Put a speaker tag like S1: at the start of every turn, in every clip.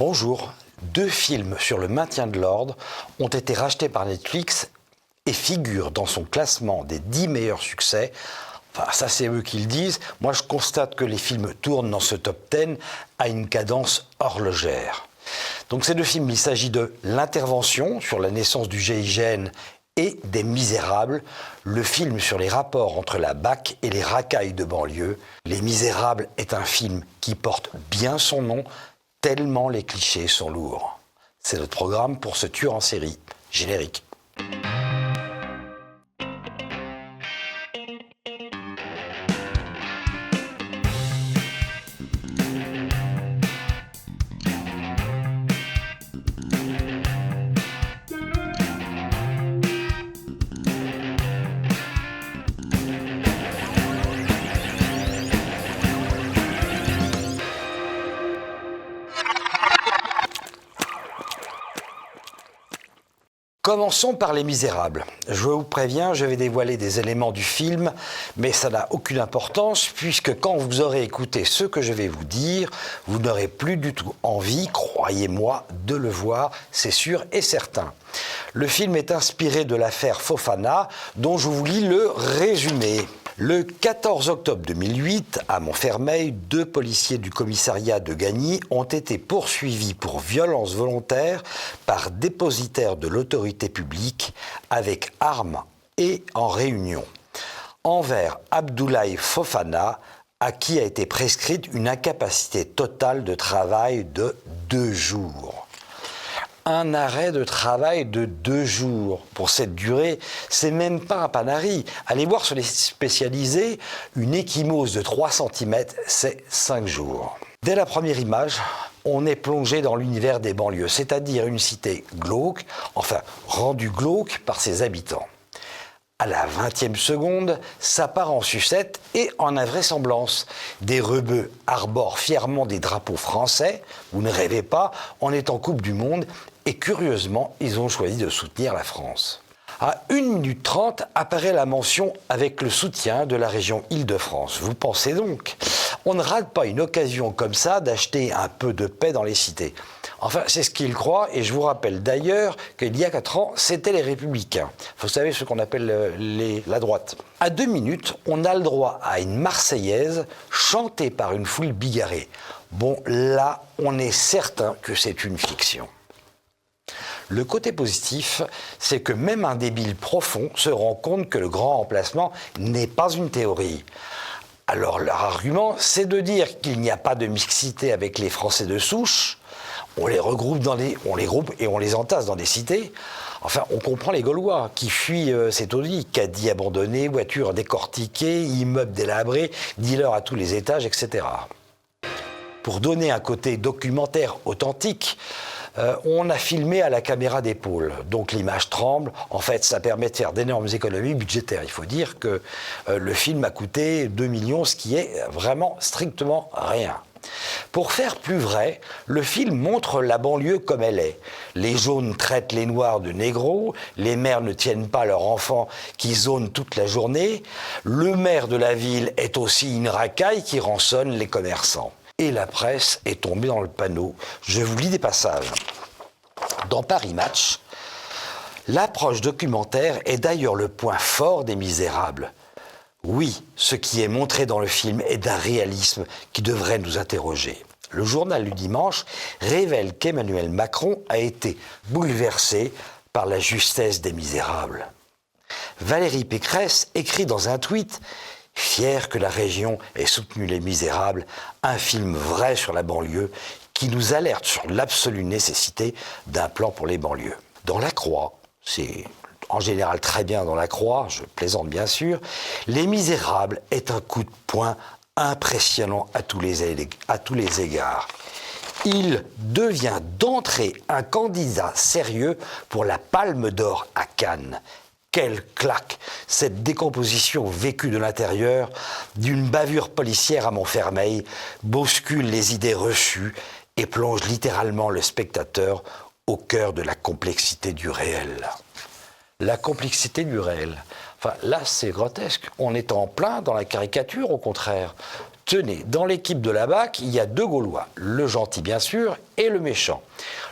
S1: Bonjour, 2 films sur le maintien de l'ordre ont été rachetés par Netflix et figurent dans son classement des 10 meilleurs succès. Enfin, ça c'est eux qui le disent. Moi je constate que les films tournent dans ce top 10 à une cadence horlogère. Donc ces 2 films, il s'agit de L'Intervention sur la naissance du GIGN et des Misérables, le film sur les rapports entre la BAC et les racailles de banlieue. Les Misérables est un film qui porte bien son nom, tellement les clichés sont lourds. C'est notre programme pour ce tueur en série. Générique. Commençons par Les Misérables. Je vous préviens, je vais dévoiler des éléments du film, mais ça n'a aucune importance puisque quand vous aurez écouté ce que je vais vous dire, vous n'aurez plus du tout envie, croyez-moi, de le voir, c'est sûr et certain. Le film est inspiré de l'affaire Fofana, dont je vous lis le résumé. Le 14 octobre 2008, à Montfermeil, 2 policiers du commissariat de Gagny ont été poursuivis pour violence volontaire par dépositaire de l'autorité publique avec armes et en réunion envers Abdoulaye Fofana, à qui a été prescrite une incapacité totale de travail de 2 jours. Un arrêt de travail de 2 jours. Pour cette durée, c'est même pas un panari. Allez voir sur les spécialisés, une ecchymose de 3 cm, c'est 5 jours. Dès la première image, on est plongé dans l'univers des banlieues, c'est-à-dire une cité glauque, enfin rendue glauque par ses habitants. À la 20e seconde, ça part en sucette et en invraisemblance. Des rebeux arborent fièrement des drapeaux français, vous ne rêvez pas, on est en Coupe du Monde, et curieusement, ils ont choisi de soutenir la France. À 1 minute 30 apparaît la mention avec le soutien de la région Île-de-France. Vous pensez donc, on ne rate pas une occasion comme ça d'acheter un peu de paix dans les cités. Enfin, c'est ce qu'ils croient, et je vous rappelle d'ailleurs qu'il y a 4 ans, c'était les Républicains. Vous savez ce qu'on appelle la droite. À 2 minutes, on a le droit à une Marseillaise chantée par une foule bigarrée. Bon, là, on est certain que c'est une fiction. Le côté positif, c'est que même un débile profond se rend compte que le grand remplacement n'est pas une théorie. Alors leur argument, c'est de dire qu'il n'y a pas de mixité avec les Français de souche, on les regroupe on les groupe et on les entasse dans des cités. Enfin, on comprend les Gaulois qui fuient ces taudis, caddies abandonnés, voitures décortiquées, immeubles délabrés, dealers à tous les étages, etc. Pour donner un côté documentaire authentique, on a filmé à la caméra d'épaule, donc l'image tremble. En fait, ça permet de faire d'énormes économies budgétaires. Il faut dire que le film a coûté 2 millions, ce qui est vraiment strictement rien. Pour faire plus vrai, le film montre la banlieue comme elle est. Les jaunes traitent les noirs de négros, les mères ne tiennent pas leurs enfants qui zonent toute la journée, le maire de la ville est aussi une racaille qui rançonne les commerçants. Et la presse est tombée dans le panneau. Je vous lis des passages. Dans Paris Match, l'approche documentaire est d'ailleurs le point fort des Misérables. Oui, ce qui est montré dans le film est d'un réalisme qui devrait nous interroger. Le journal du dimanche révèle qu'Emmanuel Macron a été bouleversé par la justesse des Misérables. Valérie Pécresse écrit dans un tweet « Fier que la région ait soutenu Les Misérables, un film vrai sur la banlieue qui nous alerte sur l'absolue nécessité d'un plan pour les banlieues. » Dans La Croix, c'est en général très bien dans La Croix, je plaisante bien sûr, Les Misérables est un coup de poing impressionnant à tous les égards. Il devient d'entrée un candidat sérieux pour la Palme d'Or à Cannes. Quelle claque! Cette décomposition vécue de l'intérieur d'une bavure policière à Montfermeil bouscule les idées reçues et plonge littéralement le spectateur au cœur de la complexité du réel. La complexité du réel. Enfin, là, c'est grotesque. On est en plein dans la caricature, au contraire. Tenez, dans l'équipe de la BAC, il y a deux Gaulois, le gentil bien sûr et le méchant.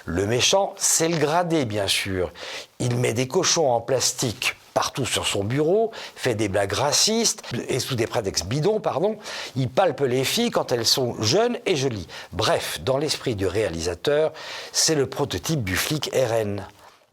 S1: Le méchant, c'est le gradé bien sûr. Il met des cochons en plastique partout sur son bureau, fait des blagues racistes et sous des prétextes bidons, il palpe les filles quand elles sont jeunes et jolies. Bref, dans l'esprit du réalisateur, c'est le prototype du flic RN.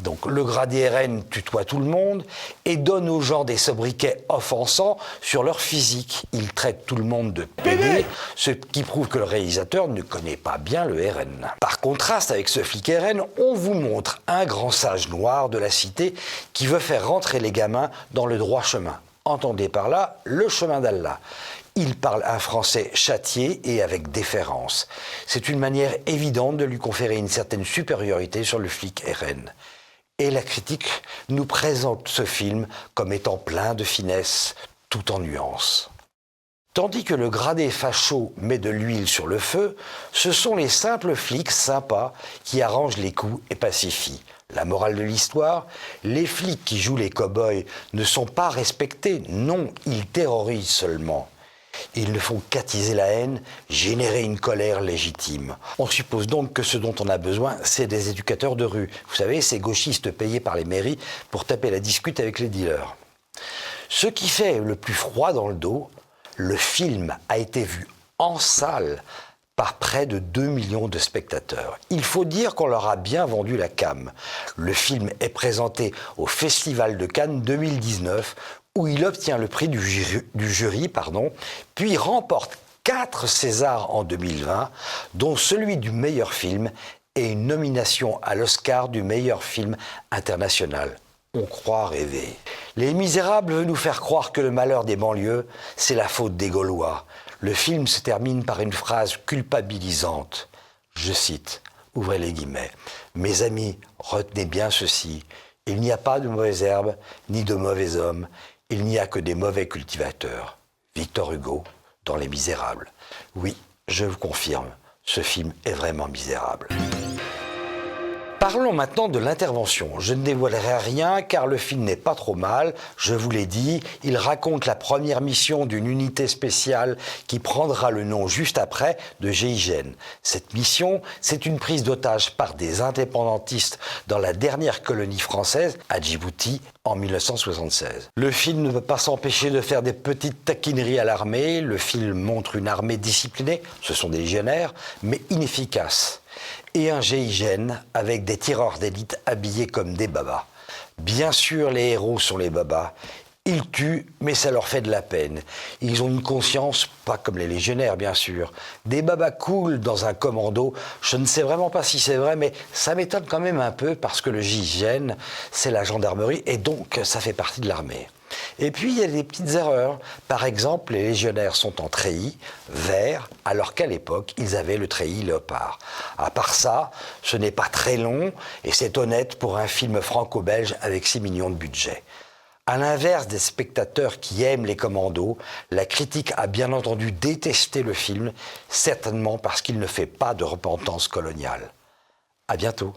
S1: Donc le gradé RN tutoie tout le monde et donne aux gens des sobriquets offensants sur leur physique. Il traite tout le monde de PD, ce qui prouve que le réalisateur ne connaît pas bien le RN. Par contraste avec ce flic RN, on vous montre un grand sage noir de la cité qui veut faire rentrer les gamins dans le droit chemin. Entendez par là le chemin d'Allah. Il parle un français châtié et avec déférence. C'est une manière évidente de lui conférer une certaine supériorité sur le flic RN. Et la critique nous présente ce film comme étant plein de finesse, tout en nuances. Tandis que le gradé facho met de l'huile sur le feu, ce sont les simples flics sympas qui arrangent les coups et pacifient. La morale de l'histoire, les flics qui jouent les cow-boys ne sont pas respectés, non, ils terrorisent seulement. Ils ne font qu'attiser la haine, générer une colère légitime. On suppose donc que ce dont on a besoin, c'est des éducateurs de rue. Vous savez, ces gauchistes payés par les mairies pour taper la discute avec les dealers. Ce qui fait le plus froid dans le dos, le film a été vu en salle par près de 2 millions de spectateurs. Il faut dire qu'on leur a bien vendu la came. Le film est présenté au Festival de Cannes 2019, où il obtient le prix du jury, puis remporte 4 Césars en 2020, dont celui du meilleur film et une nomination à l'Oscar du meilleur film international. On croit rêver. Les Misérables veulent nous faire croire que le malheur des banlieues, c'est la faute des Gaulois. Le film se termine par une phrase culpabilisante. Je cite, ouvrez les guillemets, « Mes amis, retenez bien ceci, il n'y a pas de mauvaises herbes ni de mauvais hommes, il n'y a que des mauvais cultivateurs. » Victor Hugo, dans Les Misérables. Oui, je vous confirme, ce film est vraiment misérable. Parlons maintenant de l'intervention. Je ne dévoilerai rien car le film n'est pas trop mal, je vous l'ai dit, il raconte la première mission d'une unité spéciale qui prendra le nom juste après de GIGN. Cette mission, c'est une prise d'otage par des indépendantistes dans la dernière colonie française, à Djibouti, en 1976. Le film ne peut pas s'empêcher de faire des petites taquineries à l'armée, le film montre une armée disciplinée, ce sont des légionnaires, mais inefficace. Et un GIGN avec des tireurs d'élite habillés comme des babas. Bien sûr, les héros sont les babas. Ils tuent, mais ça leur fait de la peine. Ils ont une conscience, pas comme les légionnaires, bien sûr. Des babas cool dans un commando, je ne sais vraiment pas si c'est vrai, mais ça m'étonne quand même un peu parce que le GIGN, c'est la gendarmerie et donc ça fait partie de l'armée. Et puis, il y a des petites erreurs. Par exemple, les légionnaires sont en treillis vert, alors qu'à l'époque, ils avaient le treillis léopard. À part ça, ce n'est pas très long et c'est honnête pour un film franco-belge avec 6 millions de budget. À l'inverse des spectateurs qui aiment les commandos, la critique a bien entendu détesté le film, certainement parce qu'il ne fait pas de repentance coloniale. À bientôt.